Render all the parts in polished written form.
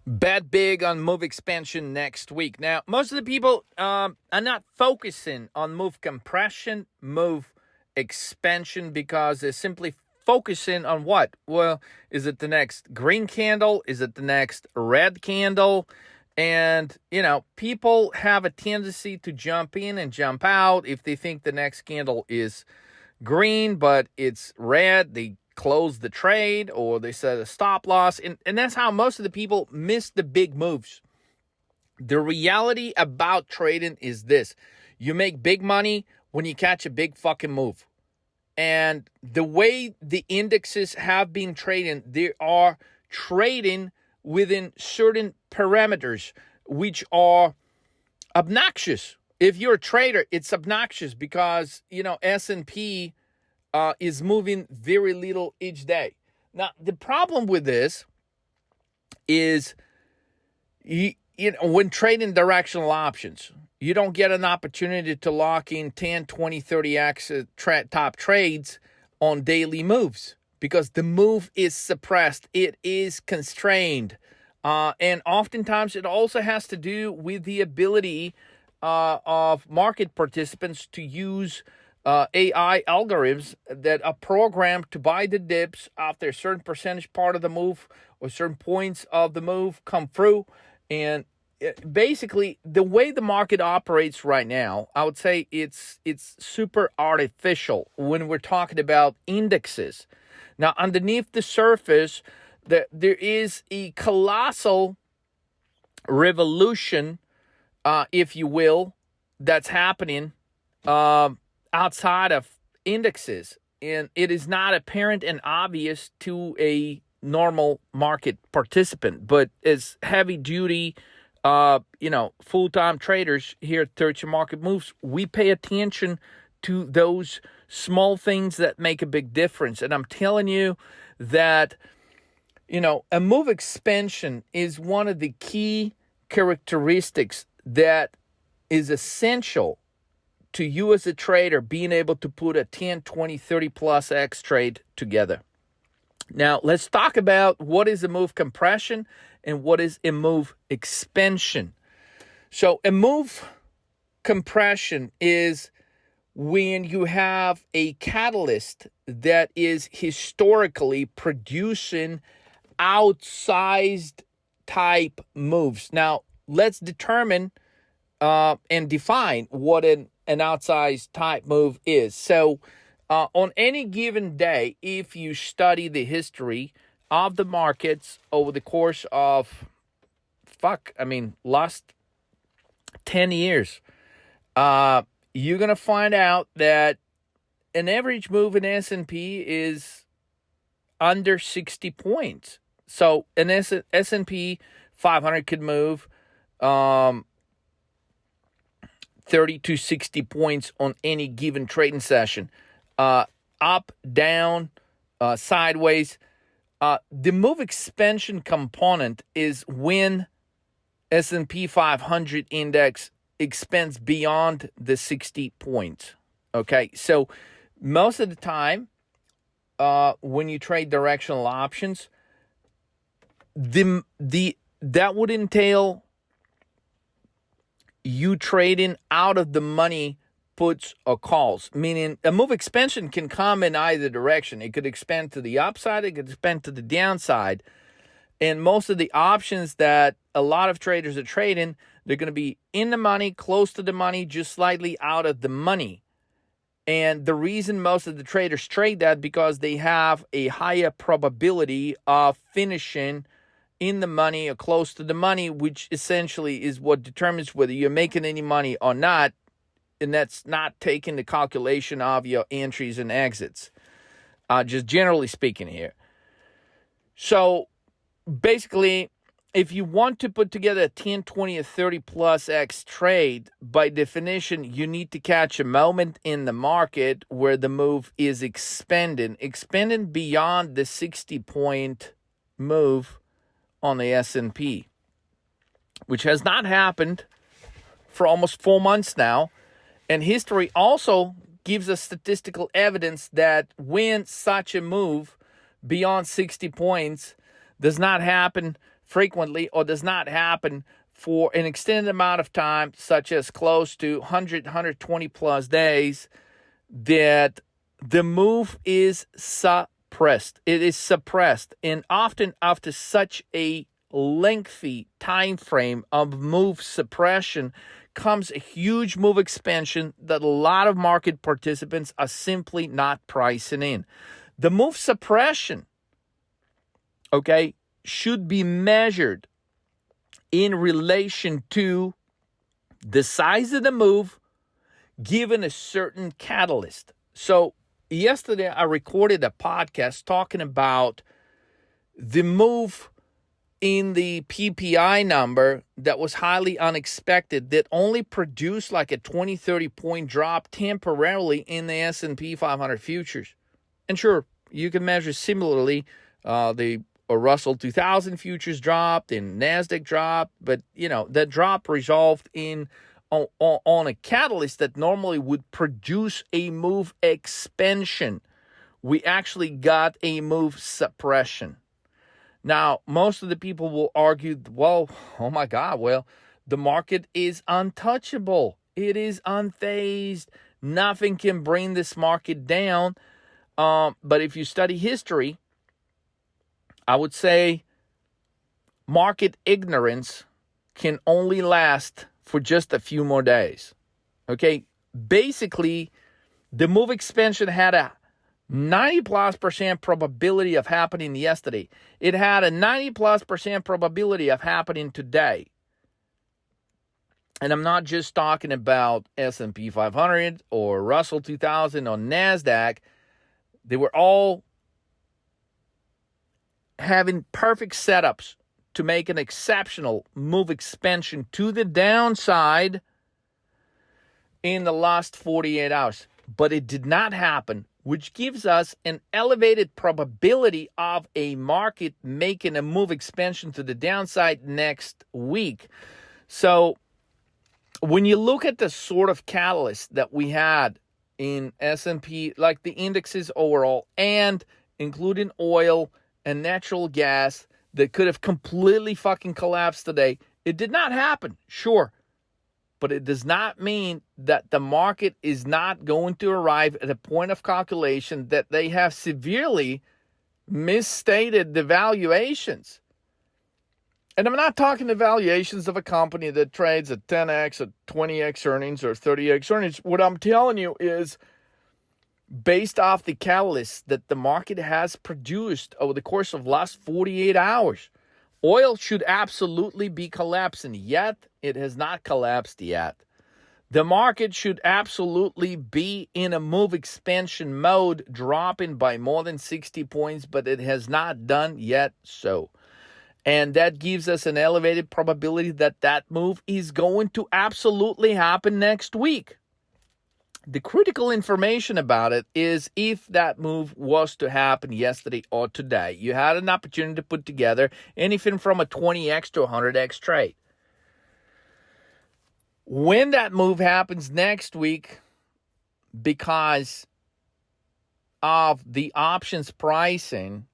Bet big on move expansion next week. Now, most of the people are not focusing on move compression, move expansion, because they're simply focusing on what? Well, is it the next green candle? Is it the next red candle? And, people have a tendency to jump in and jump out. If they think the next candle is green, but it's red, they close the trade or they set a stop loss. And that's how most of the people miss the big moves. The reality about trading is this: you make big money when you catch a big fucking move. And the way the indexes have been trading, they are trading within certain parameters, which are obnoxious. If you're a trader, it's obnoxious because, S&P is moving very little each day. Now, the problem with this is, when trading directional options, you don't get an opportunity to lock in 10, 20, 30x top trades on daily moves because the move is suppressed. It is constrained. And oftentimes it also has to do with the ability of market participants to use AI algorithms that are programmed to buy the dips after a certain percentage part of the move or certain points of the move come through. And basically, the way the market operates right now, I would say it's super artificial when we're talking about indexes. Now, underneath the surface, there is a colossal revolution, if you will, that's happening outside of indexes, and it is not apparent and obvious to a normal market participant. But as heavy-duty, full-time traders here at 30 Market Moves, we pay attention to those small things that make a big difference. And I'm telling you that, a move expansion is one of the key characteristics that is essential to you as a trader being able to put a 10, 20, 30 plus X trade together. Now, let's talk about what is a move compression and what is a move expansion. So a move compression is when you have a catalyst that is historically producing outsized type moves. Now, let's determine and define what an outsized type move is. So on any given day, if you study the history of the markets over the course of last 10 years, you're going to find out that an average move in S&P is under 60 points. So an S&P 500 could move 30 to 60 points on any given trading session. Up, down, sideways. The move expansion component is when S&P 500 index expands beyond the 60 points. Okay, so most of the time, when you trade directional options, that would entail you trading out of the money puts or calls, meaning a move expansion can come in either direction. It could expand to the upside, it could expand to the downside. And most of the options that a lot of traders are trading, they're going to be in the money, close to the money, just slightly out of the money. And the reason most of the traders trade that because they have a higher probability of finishing in the money or close to the money, which essentially is what determines whether you're making any money or not. And that's not taking the calculation of your entries and exits, just generally speaking here. So basically, if you want to put together a 10, 20, or 30 plus X trade, by definition, you need to catch a moment in the market where the move is expanding beyond the 60-point move on the S&P, which has not happened for almost 4 months now. And history also gives us statistical evidence that when such a move beyond 60 points does not happen frequently or does not happen for an extended amount of time, such as close to 100, 120 plus days, that the move is suppressed. It is suppressed. And often after such a lengthy time frame of move suppression comes a huge move expansion that a lot of market participants are simply not pricing in. The move suppression, okay, should be measured in relation to the size of the move given a certain catalyst. So yesterday I recorded a podcast talking about the move in the PPI number that was highly unexpected, that only produced like a 20, 30 point drop temporarily in the S&P 500 futures. And sure, you can measure similarly the Russell 2000 futures dropped and NASDAQ dropped, but that drop resolved in on a catalyst that normally would produce a move expansion. We actually got a move suppression. Now, most of the people will argue, well, oh my God, well, the market is untouchable. It is unfazed. Nothing can bring this market down. But if you study history, I would say market ignorance can only last for just a few more days. Okay, basically, the move expansion had a 90+% probability of happening yesterday. It had a 90+% probability of happening today. And I'm not just talking about S&P 500 or Russell 2000 or NASDAQ. They were all having perfect setups to make an exceptional move expansion to the downside in the last 48 hours. But it did not happen, which gives us an elevated probability of a market making a move expansion to the downside next week. So when you look at the sort of catalyst that we had in S&P, like the indexes overall, and including oil and natural gas that could have completely fucking collapsed today, it did not happen, sure. But it does not mean that the market is not going to arrive at a point of calculation that they have severely misstated the valuations. And I'm not talking the valuations of a company that trades at 10x or 20x earnings or 30x earnings. What I'm telling you is based off the catalyst that the market has produced over the course of last 48 hours. Oil should absolutely be collapsing, yet it has not collapsed yet. The market should absolutely be in a move expansion mode, dropping by more than 60 points, but it has not done yet so. And that gives us an elevated probability that that move is going to absolutely happen next week. The critical information about it is if that move was to happen yesterday or today, you had an opportunity to put together anything from a 20x to a 100x trade. When that move happens next week, because of the options pricing,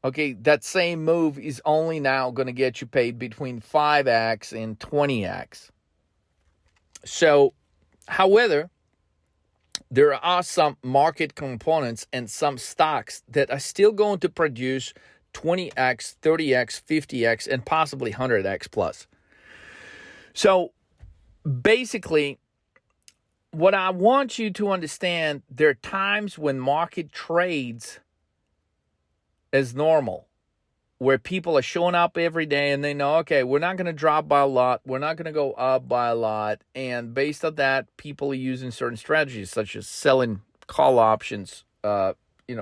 okay, that same move is only now going to get you paid between 5x and 20x. So, however, there are some market components and some stocks that are still going to produce 20x, 30x, 50x, and possibly 100x plus. So basically, what I want you to understand, there are times when market trades as normal, where people are showing up every day and they know, okay, we're not going to drop by a lot. We're not going to go up by a lot. And based on that, people are using certain strategies such as selling call options,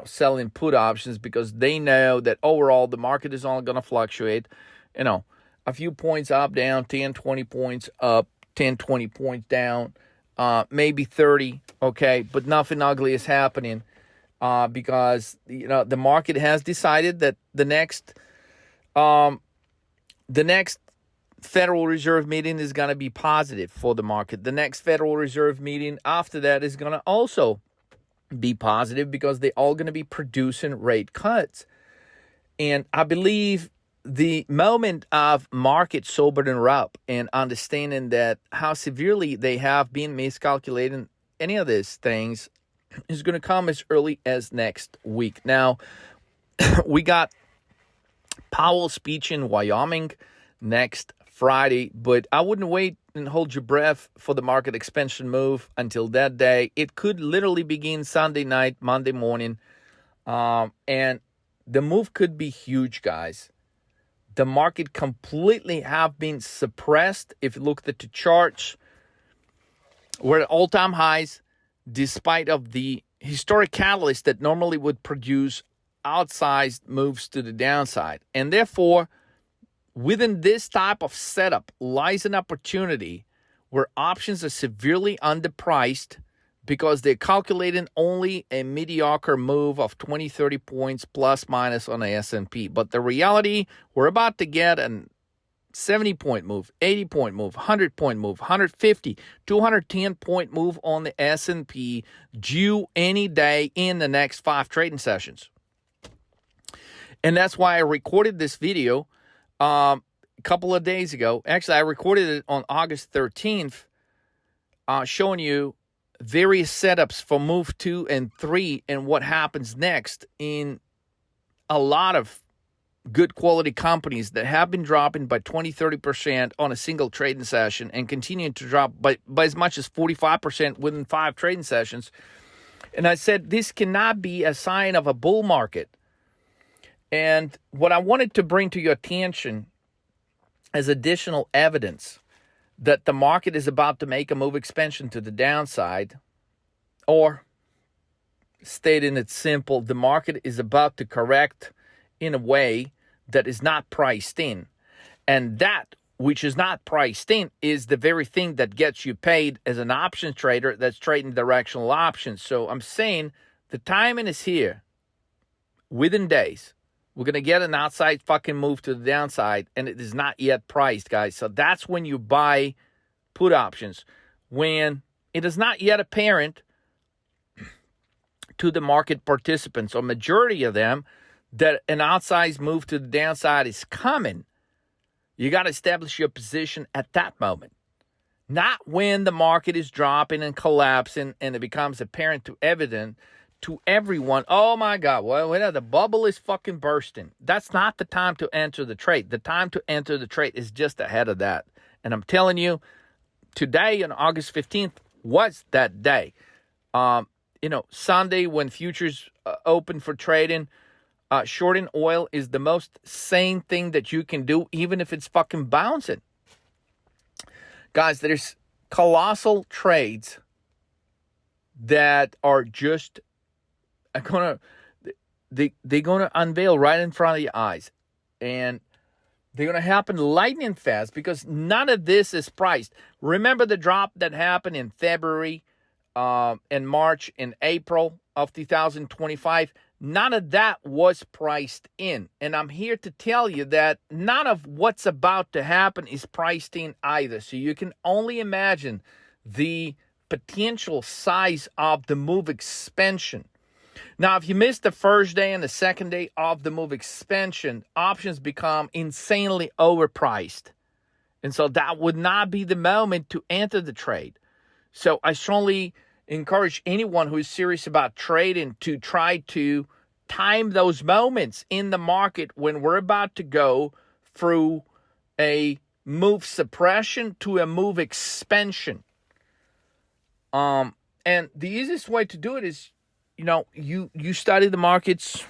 selling put options, because they know that overall the market is only going to fluctuate, a few points up, down, 10, 20 points up, 10, 20 points down, maybe 30, okay, but nothing ugly is happening. Because the market has decided that the next Federal Reserve meeting is going to be positive for the market. The next Federal Reserve meeting after that is going to also be positive because they're all going to be producing rate cuts. And I believe the moment of market sobering up and understanding that how severely they have been miscalculating any of these things is going to come as early as next week. Now, we got Powell's speech in Wyoming next Friday, but I wouldn't wait and hold your breath for the market expansion move until that day. It could literally begin Sunday night, Monday morning, and the move could be huge, guys. The market completely have been suppressed. If you look at the charts, we're at all-time highs, despite of the historic catalyst that normally would produce outsized moves to the downside. And therefore, within this type of setup lies an opportunity where options are severely underpriced because they're calculating only a mediocre move of 20, 30 points plus minus on the S&P. But the reality, we're about to get a 70-point move, 80-point move, 100-point move, 150, 210-point move on the S&P due any day in the next 5 trading sessions. And that's why I recorded this video a couple of days ago. Actually, I recorded it on August 13th, showing you various setups for move 2 and 3 and what happens next in a lot of good quality companies that have been dropping by 20, 30% on a single trading session and continuing to drop by as much as 45% within 5 trading sessions. And I said, this cannot be a sign of a bull market. And what I wanted to bring to your attention as additional evidence that the market is about to make a move expansion to the downside, or stating it simple, the market is about to correct in a way that is not priced in. And that which is not priced in is the very thing that gets you paid as an option trader that's trading directional options. So I'm saying the timing is here. Within days, we're going to get an outside fucking move to the downside, and it is not yet priced, guys. So that's when you buy put options, when it is not yet apparent to the market participants, or majority of them, that an outsized move to the downside is coming. You got to establish your position at that moment, not when the market is dropping and collapsing and it becomes apparent to evident to everyone, oh my God, well, the bubble is fucking bursting. That's not the time to enter the trade. The time to enter the trade is just ahead of that. And I'm telling you, today on August 15th was that day. Sunday when futures open for trading, shorting oil is the most sane thing that you can do, even if it's fucking bouncing. Guys, there's colossal trades that are just they're gonna unveil right in front of your eyes, and they're gonna happen lightning fast because none of this is priced. Remember the drop that happened in February, in March, in April of 2025? None of that was priced in, and I'm here to tell you that none of what's about to happen is priced in either. So you can only imagine the potential size of the move expansion. Now, if you missed the first day and the second day of the move expansion, options become insanely overpriced. And so that would not be the moment to enter the trade. So I strongly encourage anyone who is serious about trading to try to time those moments in the market when we're about to go through a move suppression to a move expansion. And the easiest way to do it is, you study the markets,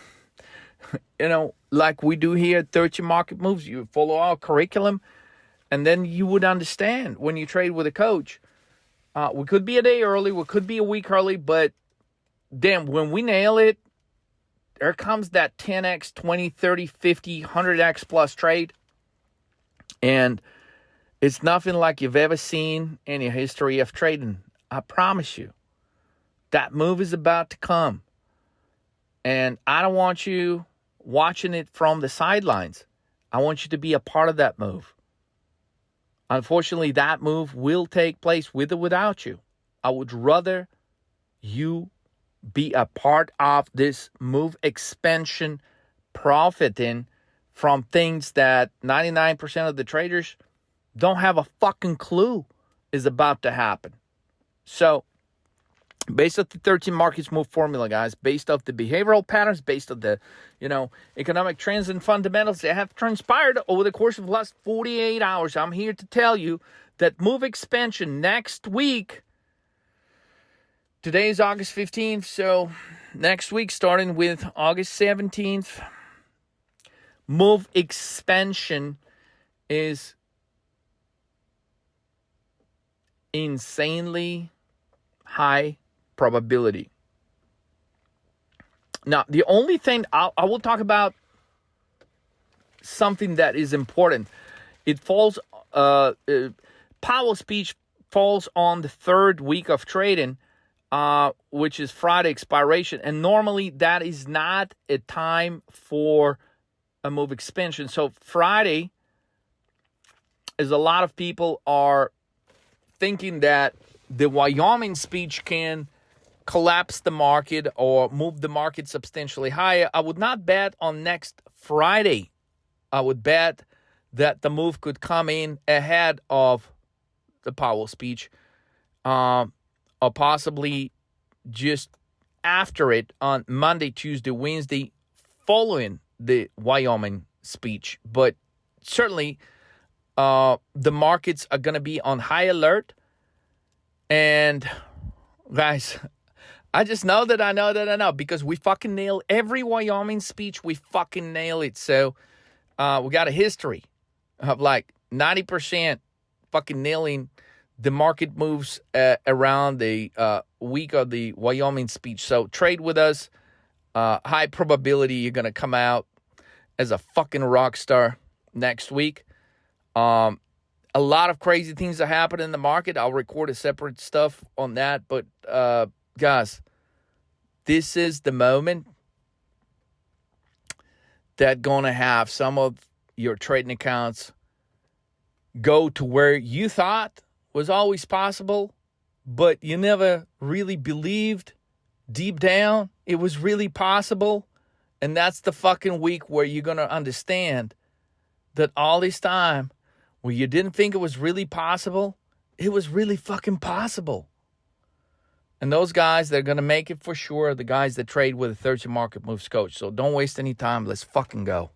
like we do here at 13 Market Moves. You follow our curriculum, and then you would understand when you trade with a coach. We could be a day early, we could be a week early, but damn, when we nail it, there comes that 10x, 20, 30, 50, 100x plus trade. And it's nothing like you've ever seen in your history of trading. I promise you. That move is about to come. And I don't want you watching it from the sidelines. I want you to be a part of that move. Unfortunately, that move will take place with or without you. I would rather you be a part of this move expansion, profiting from things that 99% of the traders don't have a fucking clue is about to happen. So, based off the 13 markets move formula, guys, based off the behavioral patterns, based off the, economic trends and fundamentals that have transpired over the course of the last 48 hours, I'm here to tell you that move expansion next week. Today is August 15th, so next week, starting with August 17th, move expansion is insanely high probability. Now, the only thing I will talk about something that is important. It falls, Powell's speech falls on the third week of trading, which is Friday expiration. And normally that is not a time for a move expansion. So Friday, as a lot of people are thinking that the Wyoming speech can collapse the market or move the market substantially higher, I would not bet on next Friday. I would bet that the move could come in ahead of the Powell speech, or possibly just after it on Monday, Tuesday, Wednesday, following the Wyoming speech. But certainly, the markets are going to be on high alert. And guys, I just know that I know because we fucking nail every Wyoming speech. We fucking nail it. So we got a history of like 90% fucking nailing the market moves around the week of the Wyoming speech. So trade with us. High probability you're going to come out as a fucking rock star next week. A lot of crazy things that happen in the market. I'll record a separate stuff on that. But, guys, this is the moment that going to have some of your trading accounts go to where you thought was always possible, but you never really believed deep down it was really possible. And that's the fucking week where you're going to understand that all this time, where you didn't think it was really possible, it was really fucking possible. And those guys, they're going to make it for sure, the guys that trade with a 30 market moves coach. So don't waste any time. Let's fucking go.